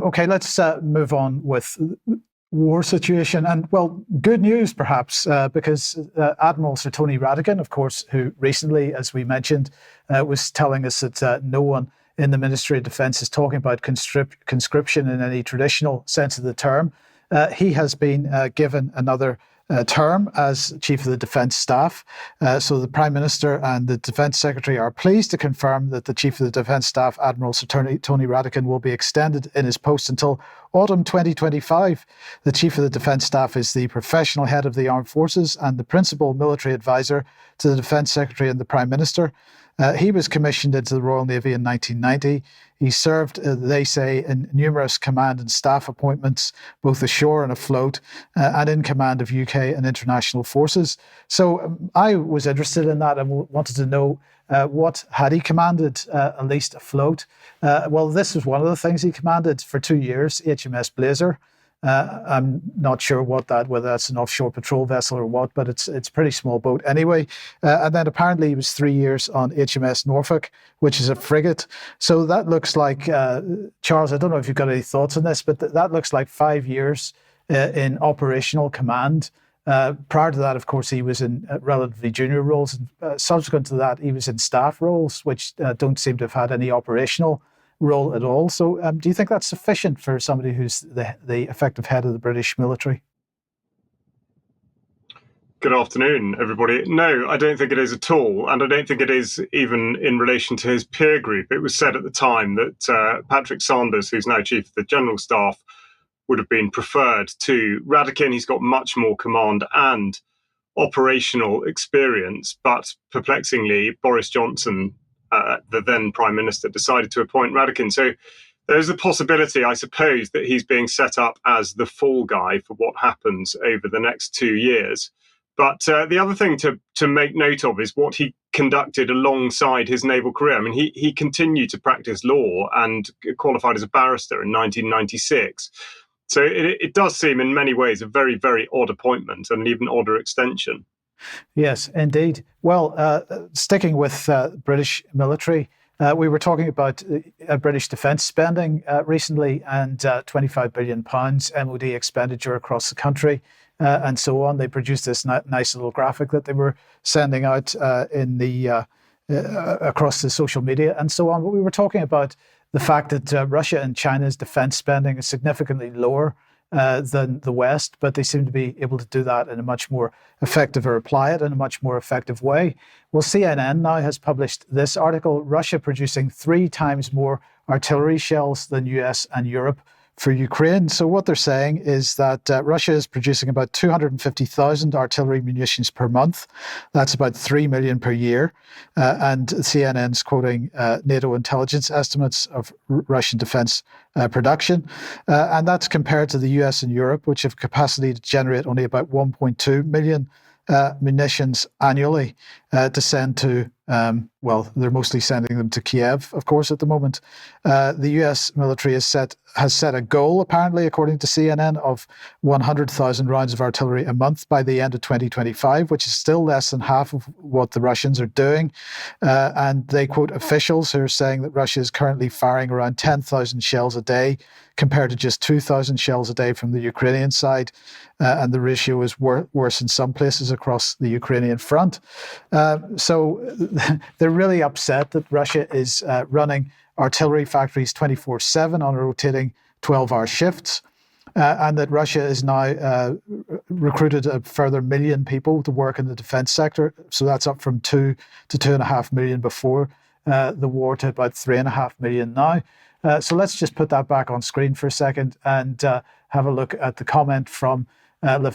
Okay, let's move on with war situation. And, well, good news, perhaps, because Admiral Sir Tony Radakin, of course, who recently, as we mentioned, was telling us that no one in the Ministry of Defence is talking about conscription in any traditional sense of the term. He has been given another term as Chief of the Defence Staff. So the Prime Minister and the Defence Secretary are pleased to confirm that the Chief of the Defence Staff, Admiral Sir Tony Radakin, will be extended in his post until autumn 2025. The Chief of the Defence Staff is the professional head of the Armed Forces and the principal military advisor to the Defence Secretary and the Prime Minister. He was commissioned into the Royal Navy in 1990. He served, they say, in numerous command and staff appointments, both ashore and afloat, and in command of UK and international forces. So I was interested in that and wanted to know what had he commanded, at least afloat. Well, this was one of the things he commanded for 2 years, HMS Blazer. I'm not sure whether that's an offshore patrol vessel or what, but it's a pretty small boat anyway. And then apparently he was 3 years on HMS Norfolk, which is a frigate. So that looks like, Charles, I don't know if you've got any thoughts on this, but that looks like 5 years in operational command. Prior to that, of course, he was in relatively junior roles. And subsequent to that, he was in staff roles, which don't seem to have had any operational role at all. So do you think that's sufficient for somebody who's the effective head of the British military? Good afternoon, everybody. No, I don't think it is at all. And I don't think it is even in relation to his peer group. It was said at the time that Patrick Sanders, who's now Chief of the General Staff, would have been preferred to Radakin. He's got much more command and operational experience. But perplexingly, Boris Johnson, the then Prime Minister, decided to appoint Radakin. So there's a possibility, I suppose, that he's being set up as the fall guy for what happens over the next 2 years. But the other thing to make note of is what he conducted alongside his naval career. I mean, he continued to practice law and qualified as a barrister in 1996. So it does seem in many ways a very, very odd appointment and an even odder extension. Yes, indeed. Well, sticking with British military, we were talking about British defence spending recently and £25 billion MOD expenditure across the country and so on. They produced this nice little graphic that they were sending out in the across the social media and so on. But we were talking about the fact that Russia and China's defence spending is significantly lower than the West, but they seem to be able to do that in a much more effective, or apply it in a much more effective way. Well, CNN now has published this article: Russia producing 3 times more artillery shells than US and Europe for Ukraine. So what they're saying is that Russia is producing about 250,000 artillery munitions per month. That's about 3 million per year. And CNN's quoting NATO intelligence estimates of Russian defense production. And that's compared to the US and Europe, which have capacity to generate only about 1.2 million munitions annually to send to, well, they're mostly sending them to Kiev, of course, at the moment. The US military has set a goal, apparently, according to CNN, of 100,000 rounds of artillery a month by the end of 2025, which is still less than half of what the Russians are doing. And they quote officials who are saying that Russia is currently firing around 10,000 shells a day, compared to just 2,000 shells a day from the Ukrainian side. And the ratio is worse in some places across the Ukrainian front. So they're really upset that Russia is running artillery factories 24/7 on rotating 12-hour shifts, and that Russia is now recruited a further 1 million people to work in the defense sector. So that's up from 2 to 2.5 million before the war to about 3.5 million now. So let's just put that back on screen for a second and have a look at the comment from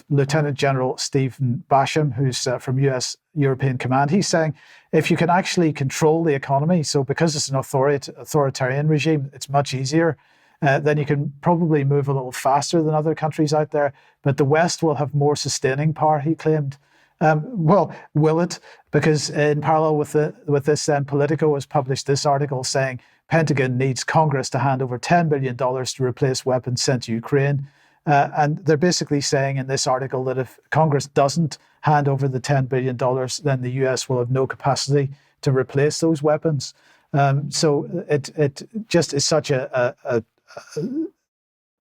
Lieutenant General Stephen Basham, who's from US European Command. He's saying, if you can actually control the economy, so because it's an authoritarian regime, it's much easier, then you can probably move a little faster than other countries out there. But the West will have more sustaining power, he claimed. Well, will it? Because in parallel with this, then Politico has published this article saying Pentagon needs Congress to hand over $10 billion to replace weapons sent to Ukraine. And they're basically saying in this article that if Congress doesn't hand over the $10 billion, then the US will have no capacity to replace those weapons. So it just is such a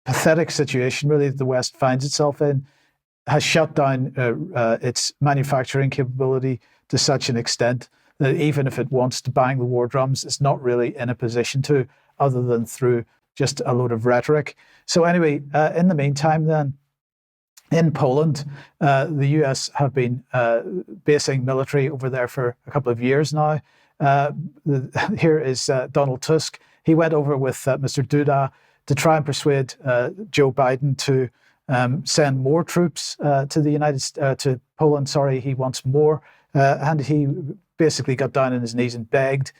pathetic situation, really, that the West finds itself in, has shut down its manufacturing capability to such an extent that even if it wants to bang the war drums, it's not really in a position to, other than through just a load of rhetoric. So anyway, in the meantime, then, in Poland, the US have been basing military over there for a couple of years now. Here is Donald Tusk. He went over with Mr. Duda to try and persuade Joe Biden to send more troops to Poland. Sorry, he wants more, and he basically got down on his knees and begged,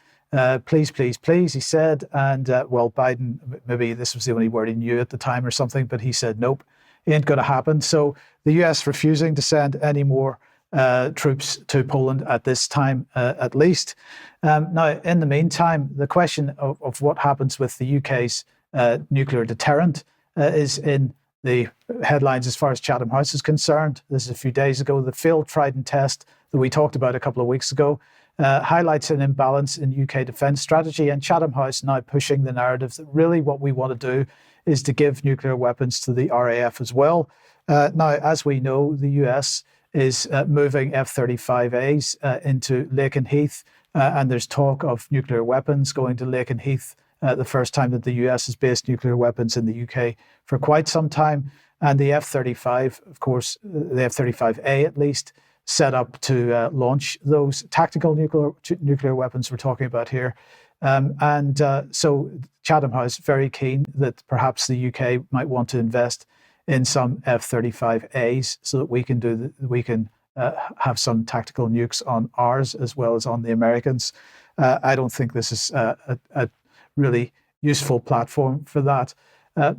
"Please, please, please," he said. And well, Biden, maybe this was the only word he knew at the time or something, but he said, "Nope, ain't going to happen." So the US refusing to send any more troops to Poland at this time, at least. Now, in the meantime, the question of what happens with the UK's nuclear deterrent is in the headlines as far as Chatham House is concerned. This is a few days ago. The failed Trident test that we talked about a couple of weeks ago highlights an imbalance in UK defence strategy, and Chatham House now pushing the narrative that really what we want to do is to give nuclear weapons to the RAF as well. Now, as we know, the US is moving F-35As into Lakenheath, and there's talk of nuclear weapons going to Lakenheath, the first time that the US has based nuclear weapons in the UK for quite some time. And the F-35, of course, the F-35A at least, set up to launch those tactical nuclear weapons we're talking about here. So Chatham House very keen that perhaps the UK might want to invest in some F-35As so that we can have some tactical nukes on ours as well as on the Americans. I don't think this is a really useful platform for that.